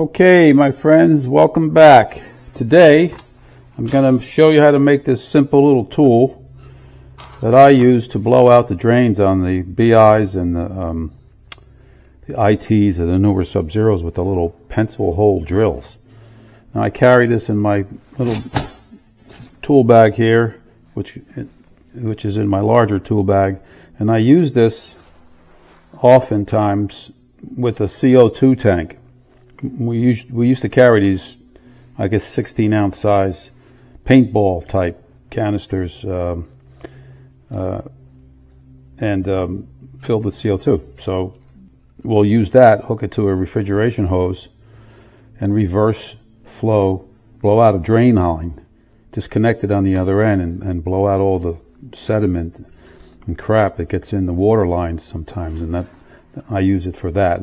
Okay, my friends, welcome back. Today, I'm going to show you how to make this simple little tool that I use to blow out the drains on the BIs and the ITs and the newer Sub-Zeros with the little pencil hole drills. Now, I carry this in my little tool bag here, which is in my larger tool bag, and I use this oftentimes with a CO2 tank. We used to carry these, I guess, 16-ounce size paintball type canisters and filled with CO2. So we'll use that, hook it to a refrigeration hose, and reverse flow, blow out a drain line, disconnect it on the other end, and blow out all the sediment and crap that gets in the water lines sometimes. And that I use it for that.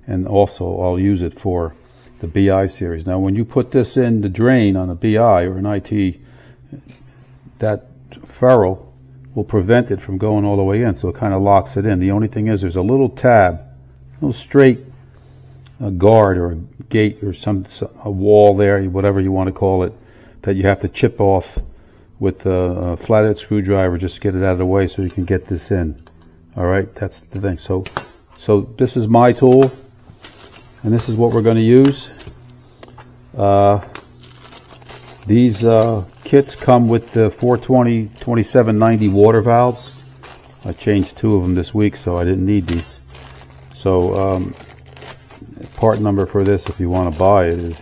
And also I'll use it for the BI series. Now when you put this in the drain on a BI or an IT, that ferrule will prevent it from going all the way in, so it kind of locks it in. The only thing is there's a little tab, a little straight guard or a gate or a wall there, whatever you want to call it, that you have to chip off with a flathead screwdriver just to get it out of the way so you can get this in. Alright, that's the thing. So this is my tool, and this is what we're going to use. These kits come with the 420 2790 water valves. I changed 2 of them this week, so I didn't need these. So part number for this, if you want to buy it, is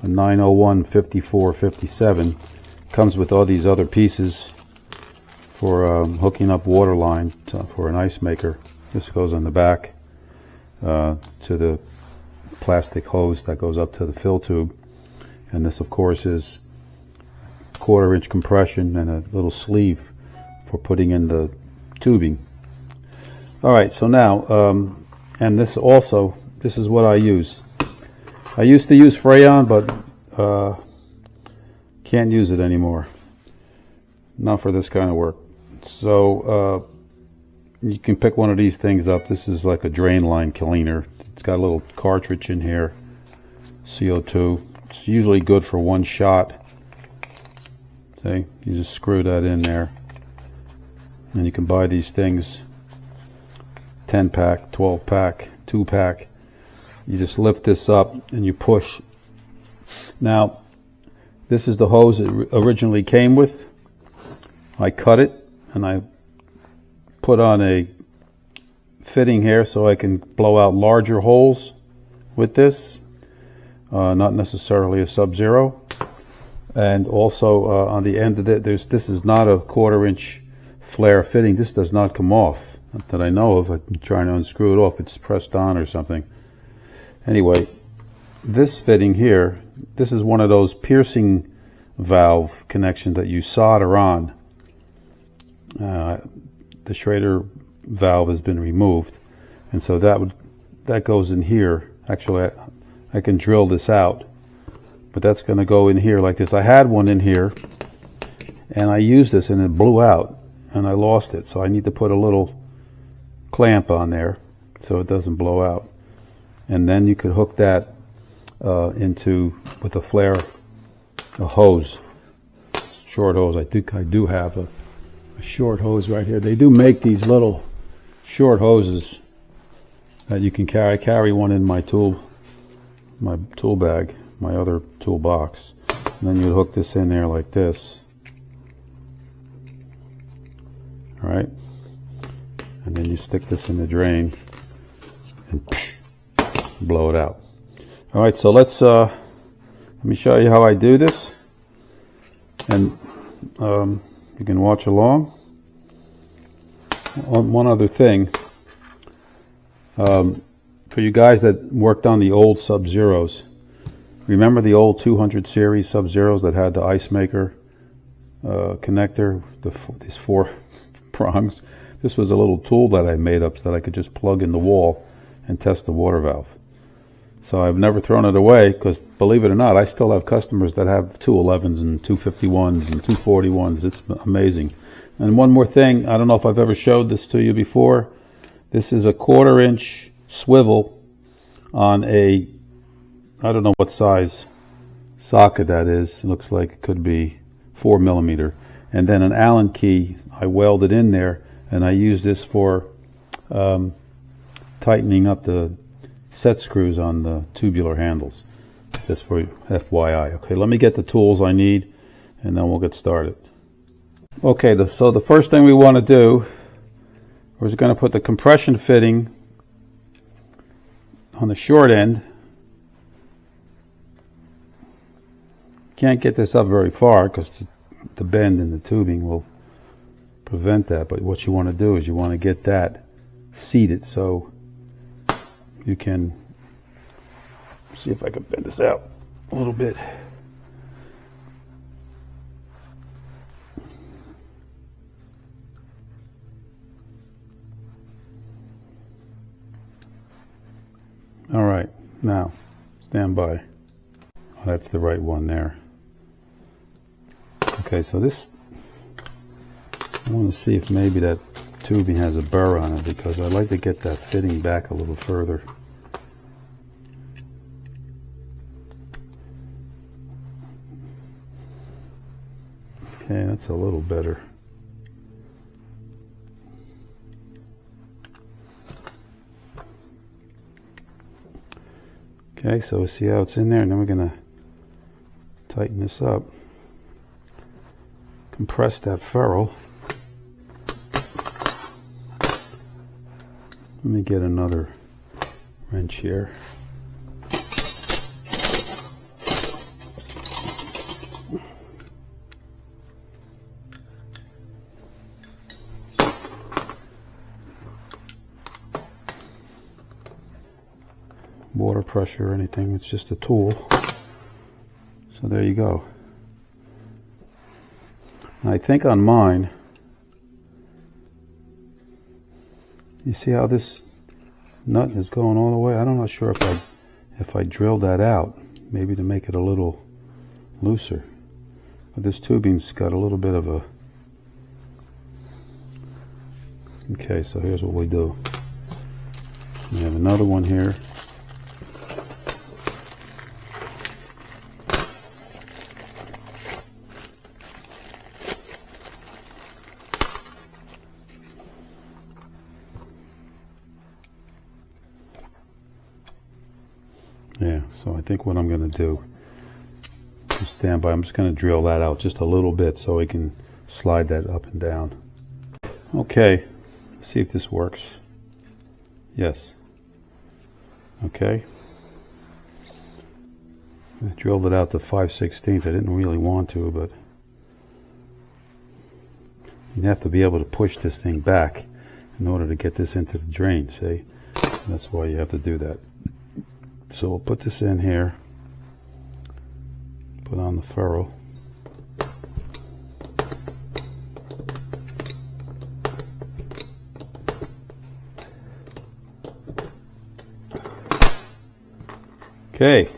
a 901-5457. Comes with all these other pieces for hooking up water line for an ice maker. This goes on the back to the plastic hose that goes up to the fill tube, and this of course is 1/4 inch compression and a little sleeve for putting in the tubing. Alright, so now and this is what I use. I used to use Freon, but can't use it anymore, not for this kind of work. So you can pick one of these things up. This is like a drain line cleaner. It's got a little cartridge in here, CO2. It's usually good for one shot. See, you just screw that in there, and you can buy these things 10-pack, 12-pack, 2-pack. You just lift this up and you push. Now, this is the hose it originally came with. I cut it and I put on a fitting here so I can blow out larger holes with this, not necessarily a Sub-Zero. And also on the end of it, this is not a 1/4 inch flare fitting. This does not come off, not that I know of. I'm trying to unscrew it off. It's pressed on or something. Anyway, this fitting here, this is one of those piercing valve connections that you solder on. The Schrader valve has been removed, and so that goes in here. Actually, I can drill this out, but that's going to go in here like this. I had one in here and I used this and it blew out and I lost it, so I need to put a little clamp on there so it doesn't blow out. And then you could hook that into with a flare, a hose, short hose. I do have a short hose right here. They do make these little short hoses that you can carry. I carry one in my tool bag, my other toolbox. And then you hook this in there like this. Alright? And then you stick this in the drain and blow it out. Alright, so let me show you how I do this, and you can watch along. One other thing, for you guys that worked on the old Sub-Zeros, remember the old 200 series Sub-Zeros that had the ice maker connector, these 4 prongs? This was a little tool that I made up so that I could just plug in the wall and test the water valve. So I've never thrown it away, because believe it or not, I still have customers that have 211s and 251s and 241s. It's amazing. And one more thing, I don't know if I've ever showed this to you before. This is a 1/4 inch swivel on a I don't know what size socket that is. It looks like it could be 4mm. And then an Allen key I welded in there, and I use this for tightening up the set screws on the tubular handles. Just for FYI. Okay, let me get the tools I need, and then we'll get started. Okay, so the first thing we want to do is going to put the compression fitting on the short end. Can't get this up very far because the bend in the tubing will prevent that, but what you want to do is you want to get that seated so you can see if I can bend this out a little bit. All right, now stand by. Oh, that's the right one there. Okay, so this, I want to see if maybe that tubing has a burr on it, because I'd like to get that fitting back a little further. Okay, that's a little better. Okay, so see how it's in there, and then we're going to tighten this up. Compress that ferrule. Let me get another wrench here. Water pressure or anything, it's just a tool. So there you go. And I think on mine, you see how this nut is going all the way? I'm not sure if I drilled that out, maybe to make it a little looser. But this tubing's got a little bit of a... Okay, so here's what we do. We have another one here. Yeah, so I think what I'm going to do is stand by. I'm just going to drill that out just a little bit so we can slide that up and down. Okay, let's see if this works. Yes. Okay. I drilled it out to 5/16. I didn't really want to, but you have to be able to push this thing back in order to get this into the drain, see? That's why you have to do that. So we'll put this in here, put on the ferrule. Okay,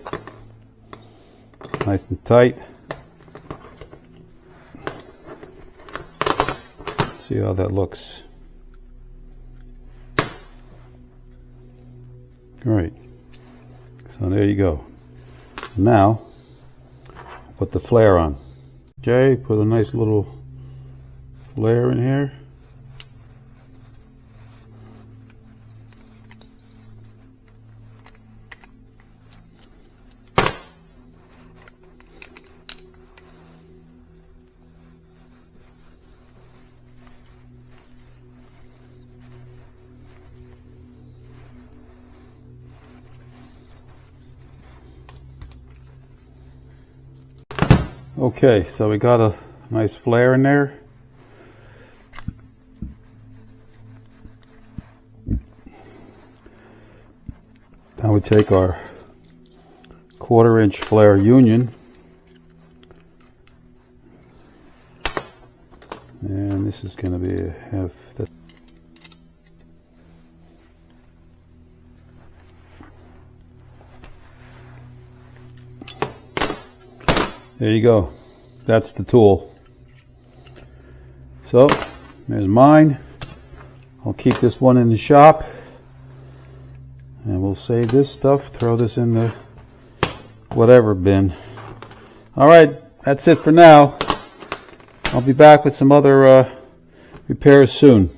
nice and tight. See how that looks. Great. So there you go. Now, put the flare on. Okay, put a nice little flare in here. Okay, so we got a nice flare in there. Now we take our 1/4" flare union, and this is going to be a half. There you go. That's the tool. So, there's mine. I'll keep this one in the shop. And we'll save this stuff, throw this in the whatever bin. All right, that's it for now. I'll be back with some other repairs soon.